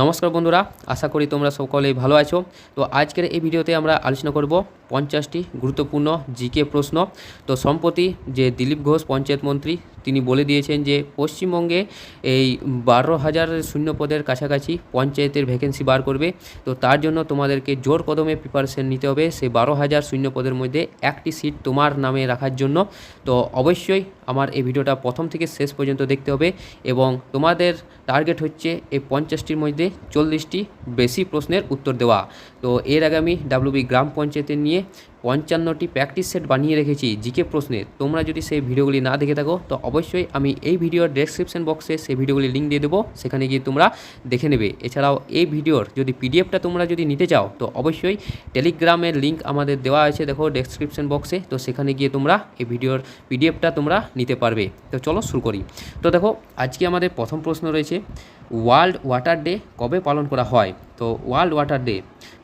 নমস্কার বন্ধুরা, আশা করি তোমরা সকলেই ভালো আছো। তো আজকের এই ভিডিওতে আমরা আলোচনা করব 50টি গুরুত্বপূর্ণ জিকে প্রশ্ন। তো সম্প্রতি যে দিলীপ ঘোষ পঞ্চায়েত মন্ত্রী তিনি বলে দিয়েছেন যে পশ্চিমবঙ্গে এই 12,000 শূন্য পদের কাছাকাছি পঞ্চায়েতের ভ্যাকেন্সি বার করবে। তো তার জন্য তোমাদেরকে জোর কদমে প্রিপারেশন নিতে হবে সেই 12,000 শূন্য পদের মধ্যে একটি সিট তোমার নামে রাখার জন্য। তো অবশ্যই আমার এই ভিডিওটা প্রথম থেকে শেষ পর্যন্ত দেখতে হবে এবং তোমাদের টার্গেট হচ্ছে এই 50টির মধ্যে 40টি বেশি প্রশ্নের উত্তর দেওয়া। তো এর আগে আমি ডাব্লিউবি গ্রাম পঞ্চায়েতের নিয়ে 55টি প্র্যাকটিস সেট বানিয়ে রেখেছি জিকে প্রশ্নের। তোমরা যদি সেই ভিডিওগুলি না দেখে থাকো তো অবশ্যই আমি এই ভিডিওর ডেসক্রিপশন বক্সে সেই ভিডিওগুলি লিঙ্ক দিয়ে দেবো, সেখানে গিয়ে তোমরা দেখে নেবে। এছাড়াও এই ভিডিওর যদি পিডিএফটা তোমরা যদি নিতে চাও তো অবশ্যই টেলিগ্রামের লিঙ্ক আমাদের দেওয়া আছে, দেখো ডেসক্রিপশন বক্সে। তো সেখানে গিয়ে তোমরা এই ভিডিওর পিডিএফটা তোমরা নিতে পারবে। তো চলো শুরু করি। তো দেখো আজকে আমাদের প্রথম প্রশ্ন রয়েছে, ওয়ার্ল্ড ওয়াটার ডে কবে পালন করা হয়? তো ওয়ার্ল্ড ওয়াটার ডে,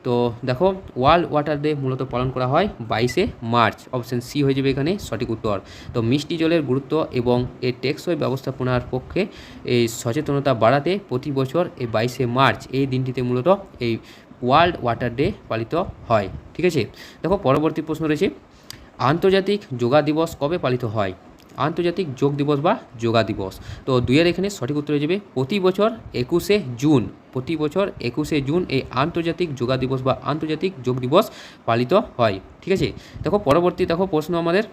তো দেখো ওয়ার্ল্ড ওয়াটার ডে মূলত পালন করা হয় 22শে মার্চ। অপশান সি হয়ে যাবে এখানে সঠিক উত্তর। তো মিষ্টি জলের গুরুত্ব এবং এর টেকসই ব্যবস্থাপনার পক্ষে এই সচেতনতা বাড়াতে প্রতি বছর এই 22শে মার্চ এই দিনটিতে মূলত এই ওয়ার্ল্ড ওয়াটার ডে পালিত হয়। ঠিক আছে, দেখো পরবর্তী প্রশ্ন রয়েছে, আন্তর্জাতিক যোগা দিবস কবে পালিত হয়? আন্তর্জাতিক যোগ দিবস বা যোগা দিবস, তো দুইয়ের এখানে সঠিক উত্তর হয়ে যাবে প্রতি বছর 21শে জুন। প্রতি বছর 21শে জুন এই আন্তর্জাতিক যোগা দিবস বা আন্তর্জাতিক যোগ দিবস পালিত হয়। ঠিক আছে, দেখো পরবর্তী দেখো প্রশ্ন আমাদের,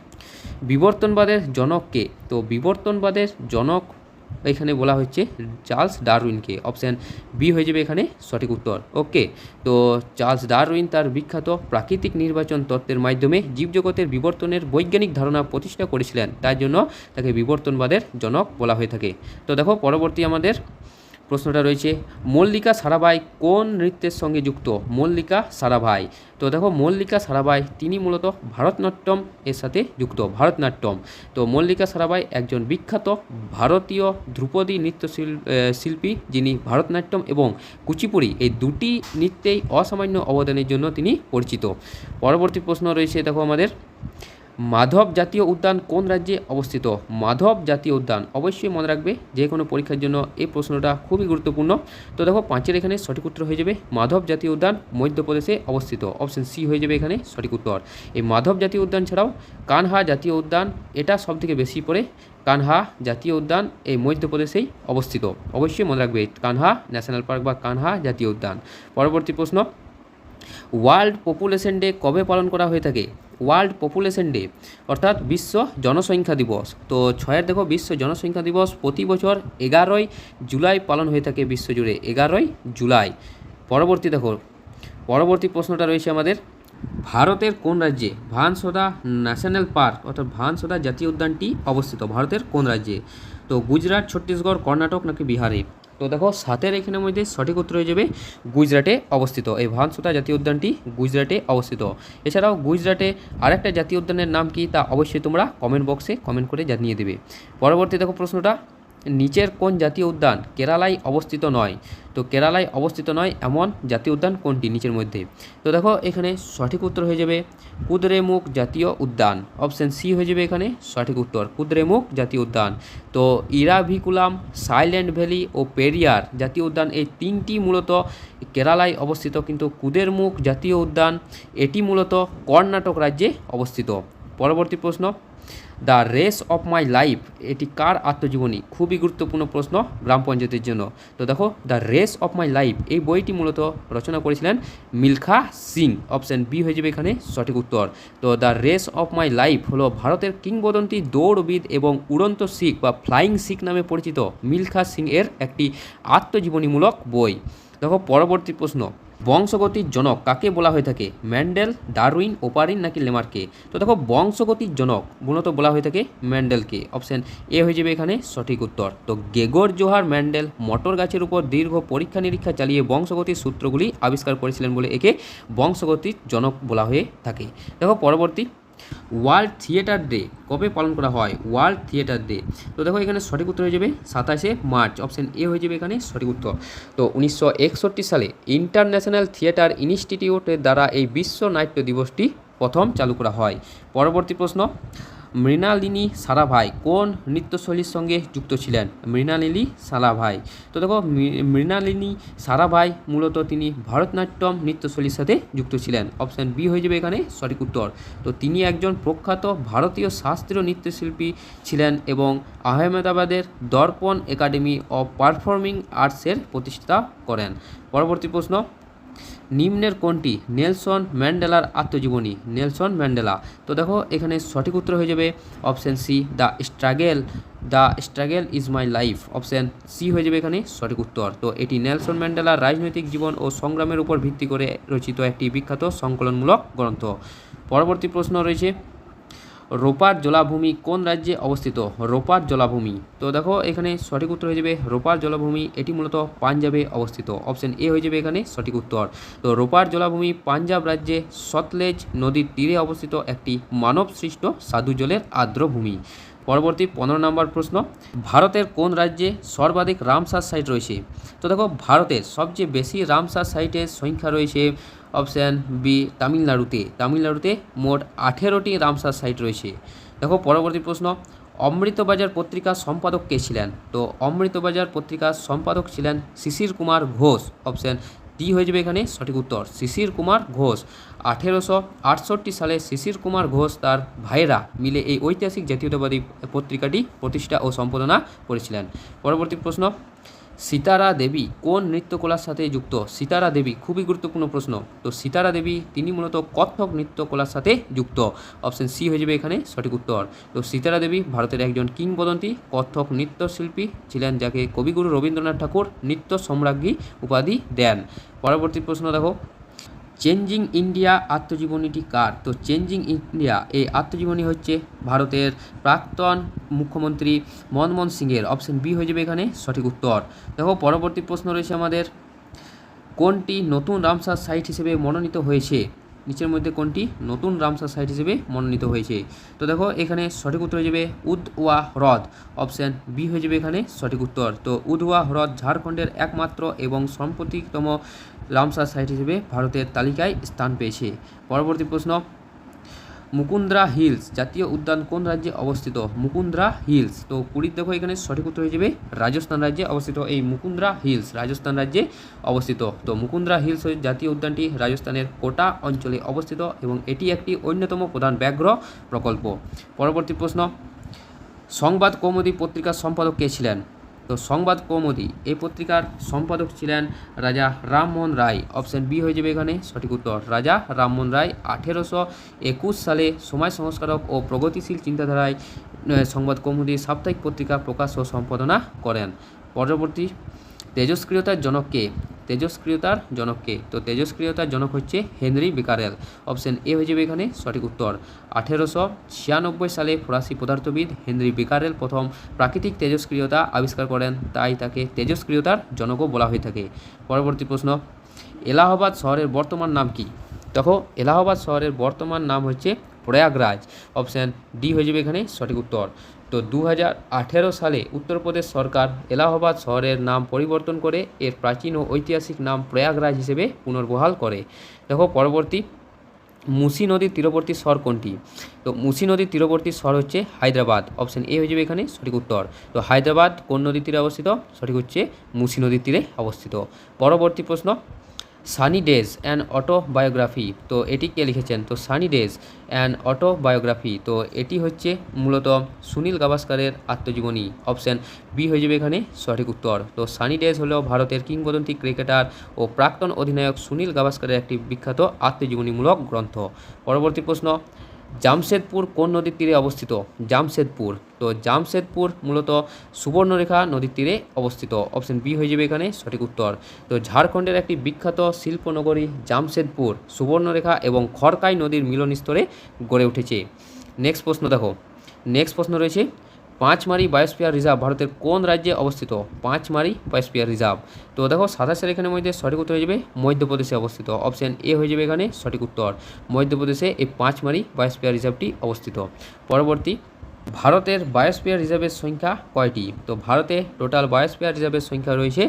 বিবর্তনবাদের জনক কে? তো বিবর্তনবাদের জনক এখানে বলা হচ্ছে চার্লস ডারউইনকে। অপশান বি হয়ে যাবে এখানে সঠিক উত্তর। ওকে, তো চার্লস ডারউইন তার বিখ্যাত প্রাকৃতিক নির্বাচন তত্ত্বের মাধ্যমে জীবজগতের বিবর্তনের বৈজ্ঞানিক ধারণা প্রতিষ্ঠা করেছিলেন, তার জন্য তাকে বিবর্তনবাদের জনক বলা হয়ে থাকে। তো দেখো পরবর্তী আমাদের প্রশ্নটা রয়েছে, মল্লিকা সারাভাই কোন নৃত্যের সঙ্গে যুক্ত? মল্লিকা সারাভাই, তো দেখো মল্লিকা সারাভাই তিনি মূলত ভারতনাট্যম এর সাথে যুক্ত, ভারতনাট্যম। তো মল্লিকা সারাভাই একজন বিখ্যাত ভারতীয় ধ্রুপদী শিল্পী, যিনি ভারতনাট্যম এবং কুচিপুড়ি এই দুটি নৃত্যেই অসামান্য অবদানের জন্য তিনি পরিচিত। পরবর্তী প্রশ্ন রয়েছে দেখো আমাদের, মাধব জাতীয় উদ্যান কোন রাজ্যে অবস্থিত? মাধব জাতীয় উদ্যান, অবশ্যই মনে রাখবে যে কোনো পরীক্ষার জন্য এই প্রশ্নটা খুবই গুরুত্বপূর্ণ। তো দেখো পাঁচের এখানে সঠিক উত্তর হয়ে যাবে মাধব জাতীয় উদ্যান মধ্যপ্রদেশে অবস্থিত। অপশন সি হয়ে যাবে এখানে সঠিক উত্তর। এই মাধব জাতীয় উদ্যান ছাড়াও কানহা জাতীয় উদ্যান, এটা সবথেকে বেশি পড়ে। কানহা জাতীয় উদ্যান এই মধ্যপ্রদেশেই অবস্থিত, অবশ্যই মনে রাখবে কানহা ন্যাশনাল পার্ক বা কানহা জাতীয় উদ্যান। পরবর্তী প্রশ্ন, ওয়ার্ল্ড পপুলেশন ডে কবে পালন করা হয়ে থাকে? ওয়ার্ল্ড পপুলেশন ডে অর্থাৎ বিশ্ব জনসংখ্যা দিবস। তো ছয়ের দেখো বিশ্ব জনসংখ্যা দিবস প্রতি বছর 11ই জুলাই পালন হয়ে থাকে বিশ্বজুড়ে, 11ই জুলাই। পরবর্তী দেখো পরবর্তী প্রশ্নটা রয়েছে আমাদের, ভারতের কোন রাজ্যে ভানসোদা ন্যাশনাল পার্ক অর্থাৎ ভানসোদা জাতীয় উদ্যানটি অবস্থিত? ভারতের কোন রাজ্যে? তো গুজরাট, ছত্তিশগড়, কর্ণাটক নাকি বিহারে? তো দেখো সাতের এখানের মধ্যে সঠিক উত্তর হয়ে যাবে গুজরাটে অবস্থিত। এই ভানসোদা জাতীয় উদ্যানটি গুজরাটে অবস্থিত। এছাড়াও গুজরাটে আরেকটা জাতীয় উদ্যানের নাম কি তা অবশ্যই তোমরা কমেন্ট বক্সে কমেন্ট করে জানিয়ে দেবে। পরবর্তী দেখো প্রশ্নটা, নিচের কোন জাতীয় উদ্যান কেরালায় অবস্থিত নয়? তো কেরালায় অবস্থিত নয় এমন জাতীয় উদ্যান কোনটি নিচের মধ্যে? তো দেখো এখানে সঠিক উত্তর হয়ে যাবে কুদ্রেমুখ জাতীয় উদ্যান। অপশান সি হয়ে যাবে এখানে সঠিক উত্তর, কুদ্রেমুখ জাতীয় উদ্যান। তো ইরাভিকুলাম, সাইলেন্ট ভ্যালি ও পেরিয়ার জাতীয় উদ্যান এই তিনটি মূলত কেরালায় অবস্থিত, কিন্তু কুদ্রেমুখ জাতীয় উদ্যান এটি মূলত কর্ণাটক রাজ্যে অবস্থিত। পরবর্তী প্রশ্ন, the race of my life এটি কার আত্মজীবনী? খুবই গুরুত্বপূর্ণ প্রশ্ন গ্রাম পঞ্চায়েতের জন্য। তো দেখো the race of my life এই বইটি মূলত রচনা করেছিলেন মিলখা সিং। অপশান বি হয়ে যাবে এখানে সঠিক উত্তর। তো the race of my life হলো ভারতের কিংবদন্তি দৌড়বিদ এবং উড়ন্ত শিখ বা ফ্লাইং শিখ নামে পরিচিত মিলখা সিং এর একটি আত্মজীবনীমূলক বই। দেখো পরবর্তী প্রশ্ন, বংশগতির জনক কাকে বলা হয়ে থাকে? মেন্ডেল, ডারউইন, ওপারিন নাকি লেমার্কে? তো দেখো বংশগতির জনক মূলত বলা হয়ে থাকে মেন্ডেলকে। অপশান এ হয়ে যাবে এখানে সঠিক উত্তর। তো গেগর জোহার মেন্ডেল মটর গাছের উপর দীর্ঘ পরীক্ষা নিরীক্ষা চালিয়ে বংশগতির সূত্রগুলি আবিষ্কার করেছিলেন বলে একে বংশগতির জনক বলা হয়ে থাকে। দেখো পরবর্তী, ওয়ার্ল্ড থিয়েটার ডে কবে পালন করা হয়? ওয়ার্ল্ড থিয়েটার ডে, তো দেখো এখানে সঠিক উত্তর হয়ে যাবে 27শে মার্চ। অপশান এ হয়ে যাবে এখানে সঠিক উত্তর। তো 1961 সালে ইন্টারন্যাশনাল থিয়েটার ইনস্টিটিউটের দ্বারা এই বিশ্ব নাট্য দিবসটি প্রথম চালু করা হয়। পরবর্তী প্রশ্ন, মৃণালিনী সারাভাই কোন নৃত্যশৈলীর সঙ্গে যুক্ত ছিলেন? মৃণালিনী সারাভাই। তো দেখো মৃণালিনী সারাভাই মূলত তিনি ভারতনাট্যম নৃত্যশৈলীর সাথে যুক্ত ছিলেন। অপশান বি হয়ে যাবে এখানে সঠিক উত্তর। তো তিনি একজন প্রখ্যাত ভারতীয় শাস্ত্রীয় নৃত্যশিল্পী ছিলেন এবং আহমেদাবাদের দর্পণ একাডেমি অফ পারফর্মিং আর্টসের প্রতিষ্ঠা করেন। পরবর্তী প্রশ্ন, নিম্নের কোনটি নেলসন ম্যান্ডেলার আত্মজীবনী? Nelson Mandela. তো দেখো এখানে সঠিক উত্তর হয়ে যাবে option C, the struggle is my life. Option C হয়ে যাবে এখানে সঠিক উত্তর। তো এটি নেলসন ম্যান্ডেলার রাজনৈতিক জীবন ও সংগ্রামের উপর ভিত্তি করে রচিত একটি বিখ্যাত সংকলনমূলক গ্রন্থ। পরবর্তী প্রশ্ন রয়েছে, রোপার জলাভূমি কোন রাজ্যে অবস্থিত? রোপার জলাভূমি। তো দেখো এখানে সঠিক উত্তর হয়ে যাবে রোপার জলাভূমি, এটি মূলত পাঞ্জাবে অবস্থিত। অপশান এ হয়ে যাবে এখানে সঠিক উত্তর। তো রোপার জলাভূমি পাঞ্জাব রাজ্যে সতলেজ নদীর তীরে অবস্থিত একটি মানবসৃষ্ট স্বাদু জলের আর্দ্রভূমি। পরবর্তী 15 নম্বর প্রশ্ন, ভারতের কোন রাজ্যে সর্বাধিক রামসার সাইট রয়েছে? তো দেখো ভারতের সবচেয়ে বেশি রামসার সাইটের সংখ্যা রয়েছে অপশান বি তামিলনাড়ুতে মোট 18টি রামসার সাইট রয়েছে। দেখো পরবর্তী প্রশ্ন, অমৃতবাজার পত্রিকার সম্পাদক কে ছিলেন? তো অমৃতবাজার পত্রিকার সম্পাদক ছিলেন শিশির কুমার ঘোষ। অপশান ডি হয়ে যাবে এখানে সঠিক উত্তর, শিশির কুমার ঘোষ। 1868 সালে শিশির কুমার ঘোষ তার ভাইয়েরা মিলে এই ঐতিহাসিক জাতীয়তাবাদী পত্রিকাটি প্রতিষ্ঠা ও সম্পাদনা করেছিলেন। পরবর্তী প্রশ্ন, সিতারা দেবী কোন নৃত্যকলার সাথে যুক্ত? সিতারা দেবী খুবই গুরুত্বপূর্ণ প্রশ্ন। তো সিতারা দেবী তিনি মূলত কত্থক নৃত্যকলার সাথে যুক্ত। অপশান সি হয়ে যাবে এখানে সঠিক উত্তর। তো সিতারা দেবী ভারতের একজন কিংবদন্তি কত্থক নৃত্যশিল্পী ছিলেন, যাকে কবিগুরু রবীন্দ্রনাথ ঠাকুর নৃত্য সম্রাজ্ঞী উপাধি দেন। পরবর্তী প্রশ্ন দেখো, চেঞ্জিং ইন্ডিয়া আত্মজীবনীটি কার? তো চেঞ্জিং ইন্ডিয়া এই আত্মজীবনী হচ্ছে ভারতের প্রাক্তন মুখ্যমন্ত্রী মনমোহন সিংয়ের। অপশান বি হয়ে যাবে এখানে সঠিক উত্তর। দেখো পরবর্তী প্রশ্ন রয়েছে আমাদের, কোনটি নতুন রামসার সাইট হিসেবে মনোনীত হয়েছে? নিচের মধ্যে কোনটি নতুন রামসার সাইট হিসেবে মনোনীত হয়েছে? তো দেখো এখানে সঠিক উত্তর হয়ে যাবে উদওয়া হ্রদ। অপশান বি হয়ে যাবে এখানে সঠিক উত্তর। তো উদওয়া হ্রদ ঝাড়খণ্ডের একমাত্র এবং সাম্প্রতিকতম রামসার সাইট হিসেবে ভারতের তালিকায় স্থান পেয়েছে। পরবর্তী প্রশ্ন, মুকুন্দ্রা হিলস জাতীয় উদ্যান কোন রাজ্যে অবস্থিত? মুকুন্দ্রা হিলস। তো পুরীর দেখো এখানে সঠিক উত্তর হয়ে যাবে রাজস্থান রাজ্যে অবস্থিত। এই মুকুন্দ্রা হিলস রাজস্থান রাজ্যে অবস্থিত। তো মুকুন্দ্রা হিলস জাতীয় উদ্যানটি রাজস্থানের কোটা অঞ্চলে অবস্থিত এবং এটি একটি অন্যতম প্রধান ব্যাঘ্র প্রকল্প। পরবর্তী প্রশ্ন, সংবাদ কৌমুদী পত্রিকার সম্পাদক কে ছিলেন? তো সংবাদ কৌমুদী এই পত্রিকার সম্পাদক ছিলেন রাজা রামমোহন রায়। অপশান বি হয়ে যাবে এখানে সঠিক উত্তর, রাজা রামমোহন রায় 1821 সালে সমাজ সংস্কারক ও প্রগতিশীল চিন্তাধারায় সংবাদ কৌমুদী সাপ্তাহিক পত্রিকা প্রকাশ ও সম্পাদনা করেন। পরবর্তী, তেজস্ক্রিয়তার জনক কে? তো তেজস্ক্রিয়তার জনক হচ্ছে হেনরি বেকারেল। অপশান এ হয়ে যাবে এখানে সঠিক উত্তর। 1896 সালে ফরাসি পদার্থবিদ হেনরি বেকারেল প্রথম প্রাকৃতিক তেজস্ক্রিয়তা আবিষ্কার করেন, তাই তাকে তেজস্ক্রিয়তার জনকও বলা হয়ে থাকে। পরবর্তী প্রশ্ন, এলাহাবাদ শহরের বর্তমান নাম কি? দেখো এলাহাবাদ শহরের বর্তমান নাম হচ্ছে প্রয়াগরাজ। অপশান ডি হয়ে যাবে এখানে সঠিক উত্তর। তো 2018 সালে উত্তরপ্রদেশ সরকার এলাহাবাদ শহরের নাম পরিবর্তন করে এর প্রাচীন ও ঐতিহাসিক নাম প্রয়াগরাজ হিসেবে পুনর্বহাল করে। দেখো পরবর্তী, মুসি নদীর তীরবর্তী শহর কোনটি? তো মুসি নদীর তীরবর্তী শহর হচ্ছে হায়দ্রাবাদ। অপশান এ হয়ে যাবে এখানে সঠিক উত্তর। তো হায়দ্রাবাদ কোন নদীর তীরে অবস্থিত? সঠিক হচ্ছে মুসি নদীর তীরে অবস্থিত। পরবর্তী প্রশ্ন, সানি ডেজ অ্যান অটোবায়োগ্রাফি, তো এটি কে লিখেছেন? তো সানি ডেজ অ্যান অটোবায়োগ্রাফি, তো এটি হচ্ছে মূলত সুনীল গাভাস্কারের আত্মজীবনী। অপশান বি হয়ে যাবে এখানে সঠিক উত্তর। তো সানি ডেজ হলো ভারতের কিংবদন্তি ক্রিকেটার ও প্রাক্তন অধিনায়ক সুনীল গাভাস্কারের একটি বিখ্যাত আত্মজীবনীমূলক গ্রন্থ। পরবর্তী প্রশ্ন, জামশেদপুর কোন নদীর তীরে অবস্থিত? জামশেদপুর, তো জামশেদপুর মূলত সুবর্ণরেখা নদীর তীরে অবস্থিত। অপশান বি হয়ে যাবে এখানে সঠিক উত্তর। তো ঝাড়খণ্ডের একটি বিখ্যাত শিল্পনগরী জামশেদপুর সুবর্ণরেখা এবং খড়কাই নদীর মিলনস্থলে গড়ে উঠেছে। নেক্সট প্রশ্ন রয়েছে, পাঁচমারি বায়োস্ফিয়ার রিজার্ভ ভারতের কোন রাজ্যে অবস্থিত? পাঁচমারি বায়োস্ফিয়ার রিজার্ভ, তো দেখো 27 এখানের মধ্যে সঠিক উত্তর হয়ে যাবে মধ্যপ্রদেশে অবস্থিত। অপশান এ হয়ে যাবে এখানে সঠিক উত্তর, মধ্যপ্রদেশে এই পাঁচমারি বায়োস্ফিয়ার রিজার্ভটি অবস্থিত। পরবর্তী, ভারতের বায়োস্ফিয়ার রিজার্ভের সংখ্যা কয়টি? তো ভারতে টোটাল বায়োস্ফিয়ার রিজার্ভের সংখ্যা রয়েছে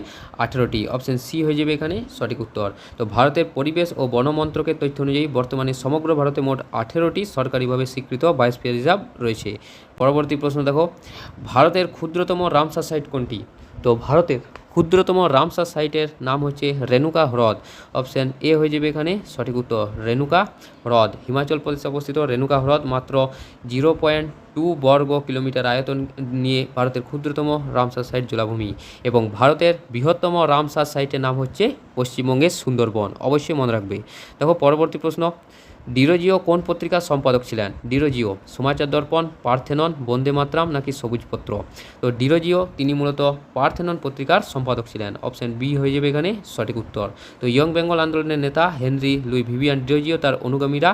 18টি। অপশন সি হয়ে যাবে এখানে সঠিক উত্তর। তো ভারতের পরিবেশ ও বন মন্ত্রকের তথ্য অনুযায়ী বর্তমানে সমগ্র ভারতে মোট 18টি সরকারিভাবে স্বীকৃত বায়োস্ফিয়ার রিজার্ভ রয়েছে। পরবর্তী প্রশ্ন দেখো, ভারতের ক্ষুদ্রতম রামসার সাইট কোনটি? তো ভারতের ক্ষুদ্রতম রামসার সাইটের নাম হচ্ছে রেণুকা হ্রদ। অপশান এ হয়ে যাবে এখানে সঠিক উত্তর, রেণুকা হ্রদ। হিমাচল প্রদেশে অবস্থিত রেণুকা হ্রদ মাত্র 0.2 বর্গ কিলোমিটার আয়তন নিয়ে ভারতের ক্ষুদ্রতম রামসার সাইট জলাভূমি, এবং ভারতের বৃহত্তম রামসার সাইটের নাম হচ্ছে পশ্চিমবঙ্গের সুন্দরবন। অবশ্যই মনে রাখবে। দেখো পরবর্তী প্রশ্ন, ডিরোজিও কোন পত্রিকার সম্পাদক ছিলেন? ডিরোজিও সমাচার দর্পণ, পার্থেনন, বন্দে মাতরম নাকি সবুজপত্র? তো ডিরোজিও তিনি মূলত পার্থেনন পত্রিকার সম্পাদক ছিলেন। অপশন বি হয়ে যাবে এখানে সঠিক উত্তর। তো ইয়ং বেঙ্গল আন্দোলনের নেতা হেনরি লুই ভিভিয়ান ডিরোজিও তার অনুগামীরা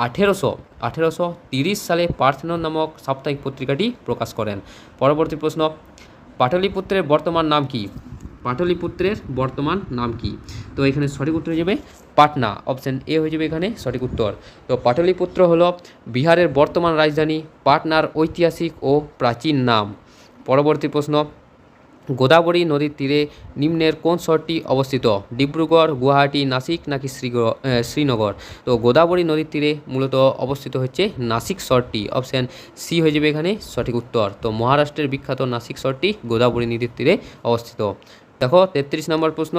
1830 সালে পার্থেনন নামক সাপ্তাহিক পত্রিকাটি প্রকাশ করেন। পরবর্তী প্রশ্ন, পাটলিপুত্রের বর্তমান নাম কি? পাটলিপুত্রের বর্তমান নাম কি? তো এখানে সঠিক উত্তর হয়ে যাবে পাটনা। অপশন এ হয়ে যাবে এখানে সঠিক উত্তর। তো পাটলিপুত্র হলো বিহারের বর্তমান রাজধানী পাটনার ঐতিহাসিক ও প্রাচীন নাম। পরবর্তী প্রশ্ন, গোদাবরী নদীর তীরে নিম্নের কোন শহরটি অবস্থিত? ডিব্রুগড়, গুয়াহাটি, নাসিক নাকি শ্রীনগর? তো গোদাবরী নদীর তীরে মূলত অবস্থিত হচ্ছে নাসিক শহরটি। অপশান সি হয়ে যাবে এখানে সঠিক উত্তর। তো মহারাষ্ট্রের বিখ্যাত নাসিক শহরটি গোদাবরী নদীর তীরে অবস্থিত। দেখো 33 নম্বর প্রশ্ন,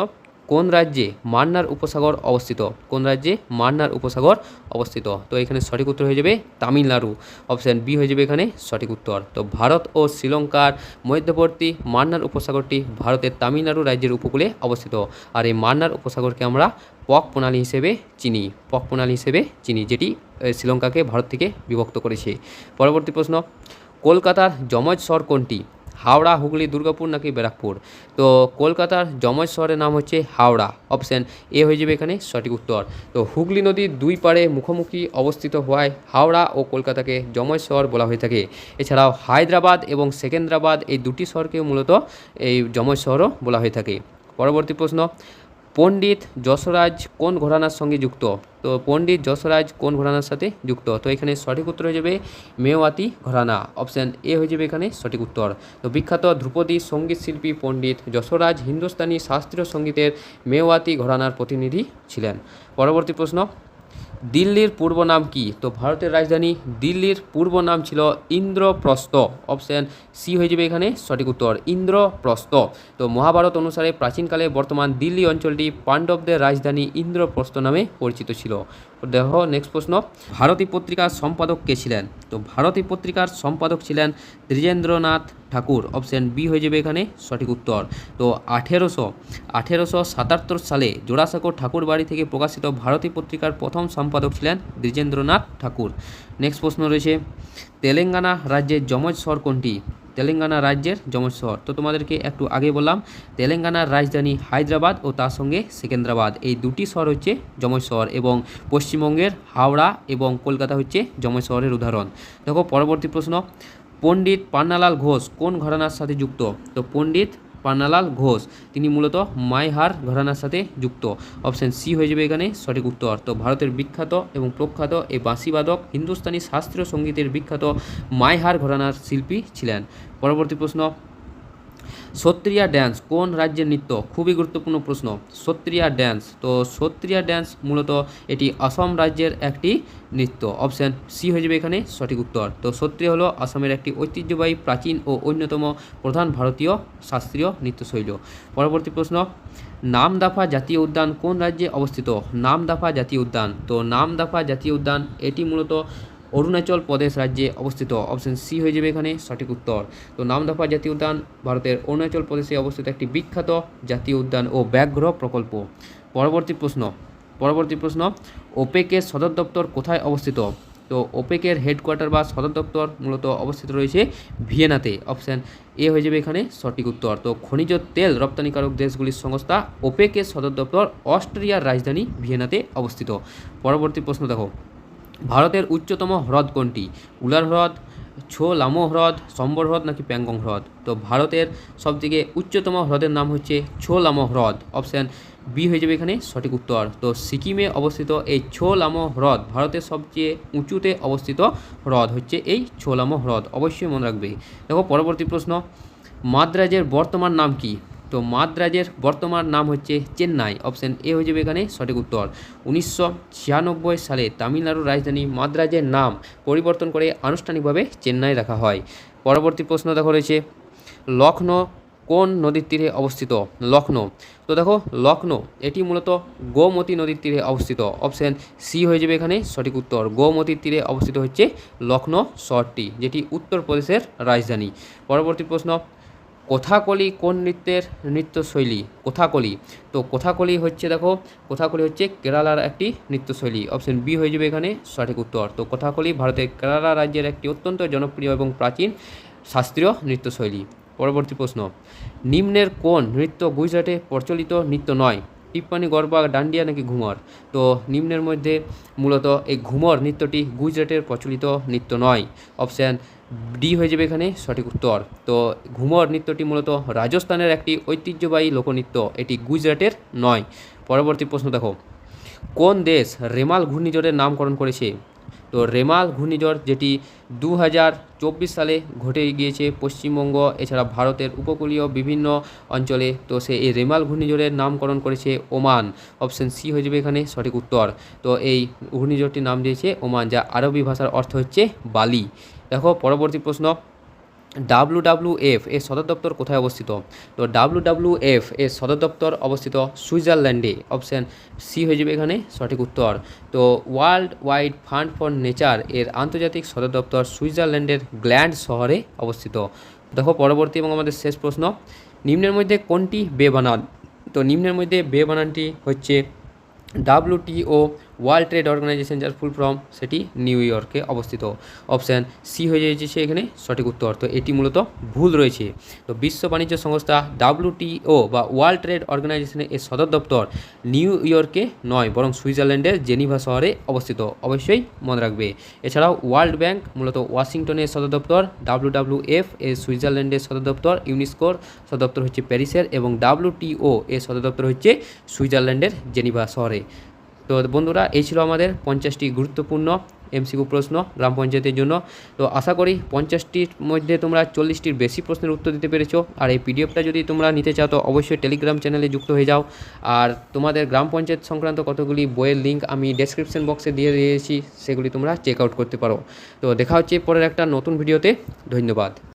কোন রাজ্যে মান্নার উপসাগর অবস্থিত? কোন রাজ্যে মান্নার উপসাগর অবস্থিত? তো এখানে সঠিক উত্তর হয়ে যাবে তামিলনাড়ু। অপশান বি হয়ে যাবে এখানে সঠিক উত্তর। তো ভারত ও শ্রীলঙ্কার মধ্যবর্তী মান্নার উপসাগরটি ভারতের তামিলনাড়ু রাজ্যের উপকূলে অবস্থিত। আর এই মান্নার উপসাগরকে আমরা পক প্রণালী হিসেবে চিনি, পক প্রণালী হিসেবে চিনি, যেটি শ্রীলঙ্কাকে ভারত থেকে বিভক্ত করেছে। পরবর্তী প্রশ্ন, কলকাতার যমজ শহর কোনটি? হাওড়া, হুগলি, দুর্গাপুর নাকি ব্যারাকপুর? তো কলকাতার যমজ শহরের নাম হচ্ছে হাওড়া। অপশান এ হয়ে যাবে এখানে সঠিক উত্তর। তো হুগলি নদীর দুই পাড়ে মুখোমুখি অবস্থিত হওয়ায় হাওড়া ও কলকাতাকে যমজ শহর বলা হয়ে থাকে। এছাড়াও হায়দ্রাবাদ এবং সেকেন্দ্রাবাদ এই দুটি শহরকেও মূলত এই যমজ শহরও বলা হয়ে থাকে। পরবর্তী প্রশ্ন, পণ্ডিত যশোরাজ কোন ঘরানার সঙ্গে যুক্ত? তো পণ্ডিত যশোরাজ কোন ঘরানার সাথে যুক্ত? তো এখানে সঠিক উত্তর হয়ে যাবে মেওয়াতি ঘরানা। অপশান এ হয়ে যাবে এখানে সঠিক উত্তর। তো বিখ্যাত ধ্রুপদী সঙ্গীত শিল্পী পণ্ডিত যশোরাজ হিন্দুস্তানি শাস্ত্রীয় সঙ্গীতের মেওয়াতি ঘরানার প্রতিনিধি ছিলেন। পরবর্তী প্রশ্ন, দিল্লির পূর্ব নাম কি? তো ভারতের রাজধানী দিল্লির পূর্ব নাম ছিল ইন্দ্রপ্রস্থ। অপশান সি হয়ে যাবে এখানে সঠিক উত্তর, ইন্দ্রপ্রস্থ। তো মহাভারত অনুসারে প্রাচীনকালে বর্তমান দিল্লি অঞ্চলটি পাণ্ডবদের রাজধানী ইন্দ্রপ্রস্থ নামে পরিচিত ছিল। দেখো নেক্সট প্রশ্ন, ভারতী পত্রিকার সম্পাদক কে ছিলেন? তো ভারতী পত্রিকার সম্পাদক ছিলেন দ্বিজেন্দ্রনাথ ঠাকুর। অপশান বি হয়ে যাবে এখানে সঠিক উত্তর। তো 1877 সালে জোড়াসাঁকো ঠাকুর বাড়ি থেকে প্রকাশিত ভারতী পত্রিকার প্রথম সম্পাদক ছিলেন দ্বিজেন্দ্রনাথ ঠাকুর। নেক্সট প্রশ্ন রয়েছে, তেলেঙ্গানা রাজ্যের যমজ শহর কোনটি? তেলেঙ্গানা রাজ্যের যমজ শহর, তো তোমাদেরকে একটু আগে বললাম তেলেঙ্গানার রাজধানী হায়দ্রাবাদ ও তার সঙ্গে সেকেন্দ্রাবাদ, এই দুটি শহর হচ্ছে যমজ শহর, এবং পশ্চিমবঙ্গের হাওড়া এবং কলকাতা হচ্ছে যমজ শহরের উদাহরণ। দেখো পরবর্তী প্রশ্ন, পণ্ডিত পান্নালাল ঘোষ কোন ঘরানার সাথে যুক্ত? তো পণ্ডিত পান্নালাল ঘোষ তিনি মূলত মাইহার ঘরানার সাথে যুক্ত। অপশান সি হয়ে যাবে এখানে সঠিক উত্তর। তো ভারতের বিখ্যাত এবং প্রখ্যাত এই বাঁশিবাদক হিন্দুস্তানি শাস্ত্রীয় সঙ্গীতের বিখ্যাত মাইহার ঘরানার শিল্পী ছিলেন। পরবর্তী প্রশ্ন, সত্রিয়া ড্যান্স কোন রাজ্যের নৃত্য? খুবই গুরুত্বপূর্ণ প্রশ্ন। সত্রিয়া ড্যান্স, তো সত্রিয়া ড্যান্স মূলত এটি আসাম রাজ্যের একটি নৃত্য। অপশান সি হয়ে যাবে এখানে সঠিক উত্তর। তো সত্রিয়া হলো আসামের একটি ঐতিহ্যবাহী প্রাচীন ও অন্যতম প্রধান ভারতীয় শাস্ত্রীয় নৃত্যশৈল। পরবর্তী প্রশ্ন, নামদাফা জাতীয় উদ্যান কোন রাজ্যে অবস্থিত? নামদাফা জাতীয় উদ্যান, তো নামদাফা জাতীয় উদ্যান এটি মূলত অরুণাচল প্রদেশ রাজ্যে অবস্থিত। অপশান সি হয়ে যাবে এখানে সঠিক উত্তর। তো নামদাফা জাতীয় উদ্যান ভারতের অরুণাচল প্রদেশে অবস্থিত একটি বিখ্যাত জাতীয় উদ্যান ও ব্যাঘ্র প্রকল্প। পরবর্তী প্রশ্ন, ওপেকের সদর দপ্তর কোথায় অবস্থিত? তো ওপেকের হেডকোয়ার্টার বা সদর দপ্তর মূলত অবস্থিত রয়েছে ভিয়েনাতে। অপশান এ হয়ে যাবে এখানে সঠিক উত্তর। তো খনিজ তেল রপ্তানিকারক দেশগুলির সংস্থা ওপেকের সদর দপ্তর অস্ট্রিয়ার রাজধানী ভিয়েনাতে অবস্থিত। পরবর্তী প্রশ্ন দেখো, ভারতের উচ্চতম হ্রদ কোনটি? উলার হ্রদ, ছোলামো হ্রদ, সম্বর হ্রদ নাকি প্যাংগং হ্রদ? তো ভারতের সবথেকে উচ্চতম হ্রদের নাম হচ্ছে ছোলামো হ্রদ। অপশান বি হয়ে যাবে এখানে সঠিক উত্তর। তো সিকিমে অবস্থিত এই ছোলামো হ্রদ ভারতের সবচেয়ে উঁচুতে অবস্থিত হ্রদ হচ্ছে এই ছোলামো হ্রদ, অবশ্যই মনে রাখবে। দেখো পরবর্তী প্রশ্ন, মাদ্রাজের বর্তমান নাম কি? তো মাদ্রাজের বর্তমান নাম হচ্ছে চেন্নাই। অপশান এ হয়ে যাবে এখানে সঠিক উত্তর। 1996 সালে তামিলনাড়ুর রাজধানী মাদ্রাজের নাম পরিবর্তন করে আনুষ্ঠানিকভাবে চেন্নাই রাখা হয়। পরবর্তী প্রশ্ন দেখো রয়েছে, লখনৌ কোন নদীর তীরে অবস্থিত? লখনৌ, তো দেখো লখনৌ এটি মূলত গোমতী নদীর তীরে অবস্থিত। অপশান সি হয়ে যাবে এখানে সঠিক উত্তর। গোমতীর তীরে অবস্থিত হচ্ছে লখনৌ শহরটি, যেটি উত্তরপ্রদেশের রাজধানী। পরবর্তী প্রশ্ন, কথাকলি কোন নৃত্যশৈলী? কথাকলি, তো কথাকলি হচ্ছে দেখো কথাকলি হচ্ছে কেরালার একটি নৃত্যশৈলী। অপশন বি হয়ে যাবে এখানে সঠিক উত্তর। তো কথাকলি ভারতের কেরালা রাজ্যের একটি অত্যন্ত জনপ্রিয় এবং প্রাচীন শাস্ত্রীয় নৃত্যশৈলী। পরবর্তী প্রশ্ন, নিম্নের কোন নৃত্য গুজরাটে প্রচলিত নৃত্য নয়? টিপ্পানি, গরবা, ডান্ডিয়া নাকি ঘুমর? তো নিম্নের মধ্যে মূলত এই ঘুমর নৃত্যটি গুজরাটের প্রচলিত নৃত্য নয়। অপশান ডি হয়ে যাবে এখানে সঠিক উত্তর। তো ঘুমর নৃত্যটি মূলত রাজস্থানের একটি ঐতিহ্যবাহী লোকনৃত্য, এটি গুজরাটের নয়। পরবর্তী প্রশ্ন দেখো, কোন দেশ রেমাল ঘূর্ণিঝড়ের নামকরণ করেছে? তো রেমাল ঘূর্ণিঝড় যেটি 2024 সালে ঘটে গিয়েছে পশ্চিমবঙ্গ এছাড়া ভারতের উপকূলীয় বিভিন্ন অঞ্চলে, তো সে এই রেমাল ঘূর্ণিঝড়ের নামকরণ করেছে ওমান। অপশান সি হয়ে যাবে এখানে সঠিক উত্তর। তো এই ঘূর্ণিঝড়টির নাম দিয়েছে ওমান, যা আরবি ভাষার অর্থ হচ্ছে বালি। দেখো পরবর্তী প্রশ্ন, WWF এর সদর দপ্তর কোথায় অবস্থিত? তো WWF এর সদর দপ্তর অবস্থিত সুইজারল্যান্ডে। অপশান সি হয়ে যাবে এখানে সঠিক উত্তর। তো world wide fund for nature এর আন্তর্জাতিক সদর দপ্তর সুইজারল্যান্ডের গ্ল্যান্ড শহরে অবস্থিত। দেখো পরবর্তী এবং আমাদের শেষ প্রশ্ন, নিম্নের মধ্যে কোনটি বে বানান? তো নিম্নের মধ্যে বে বানানটি হচ্ছে WTO, ওয়ার্ল্ড ট্রেড অর্গানাইজেশন, যার ফুল ফর্ম সেটি নিউ ইয়র্কে অবস্থিত। অপশান সি হয়ে যাচ্ছে এখানে সঠিক উত্তর। তো এটি মূলত ভুল রয়েছে। তো বিশ্ব বাণিজ্য সংস্থা WTO বা ওয়ার্ল্ড ট্রেড অর্গানাইজেশনের এর সদর দপ্তর নিউ ইয়র্কে নয়, বরং সুইজারল্যান্ডের জেনিভা শহরে অবস্থিত, অবশ্যই মনে রাখবে। এছাড়াও ওয়ার্ল্ড ব্যাংক মূলত ওয়াশিংটনের সদর দপ্তর, WWF এর সুইজারল্যান্ডের সদর দপ্তর, ইউনেস্কোর সদর দপ্তর হচ্ছে প্যারিসের এবং WTO এর সদর দপ্তর হচ্ছে সুইজারল্যান্ডের জেনিভা শহরে। তো বন্ধুরা, এই ছিল আমাদের 50টি গুরুত্বপূর্ণ MCQ প্রশ্ন গ্রাম পঞ্চায়েতের জন্য। তো আশা করি 50টির মধ্যে তোমরা 40টির বেশি প্রশ্নের উত্তর দিতে পেরেছো। আর এই PDFটা যদি তোমরা নিতে চাও তো অবশ্যই টেলিগ্রাম চ্যানেলে যুক্ত হয়ে যাও। আর তোমাদের গ্রাম পঞ্চায়েত সংক্রান্ত কতগুলি বইয়ের লিঙ্ক আমি ডেসক্রিপশন বক্সে দিয়ে দিয়েছি, সেগুলি তোমরা চেক আউট করতে পারো। তো দেখা হচ্ছে পরের একটা নতুন ভিডিওতে। ধন্যবাদ।